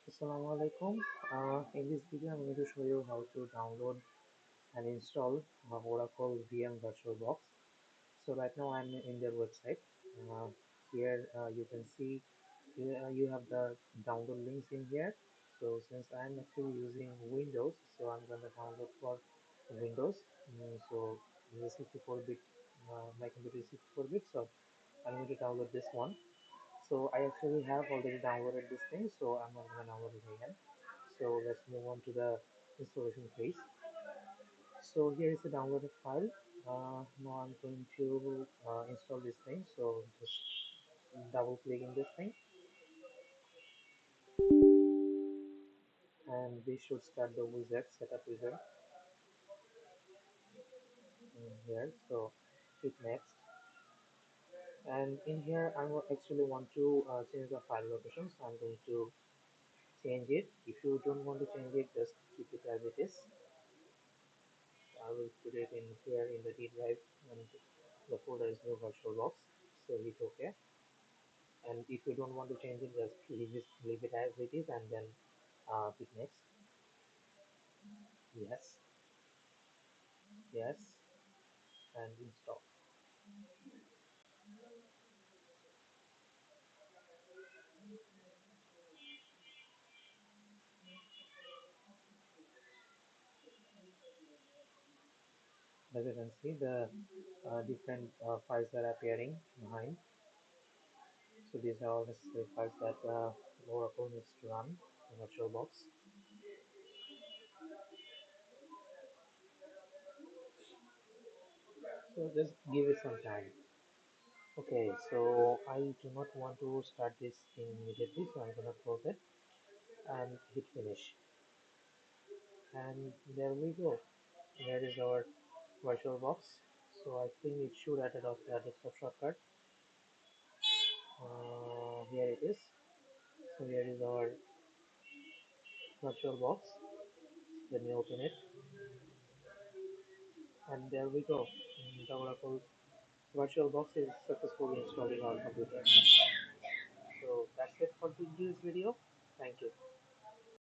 Assalamu alaikum. In this video, I'm going to show you how to download and install Oracle VM VirtualBox. So right now I'm in their website. Here you can see you have the download links in here. So since I'm actually using Windows, so I'm going to download for Windows. So this is 64-bit, my computer is 64-bit, so I'm going to download this one. So I actually have already downloaded this thing, so I'm not going to download it again. So let's move on to the installation phase. So here is the downloaded file. Now I'm going to install this thing. So just double click in this thing, and we should start the wizard, setup wizard in here. So hit next, and in here I actually want to change the file location. So I'm going to change it. If you don't want to change it, just keep it as it is. I will put it in here in the D drive, and the folder is no VirtualBox. So hit OK. And if you don't want to change it, just leave it as it is, and then hit next. Yes, yes, and install. As you can see, the different files are appearing behind. So these are all necessary files that Oracle needs to run in VirtualBox. So just give it some time. Okay, so I do not want to start this immediately, so I'm gonna close it and hit finish. And there we go. Here is our VirtualBox. So I think it should add a desktop shortcut. Here it is. So here is our VirtualBox. Let me open it, and there we go. The Oracle VirtualBox is successfully installed in our computer. So that's it for today's video. Thank you.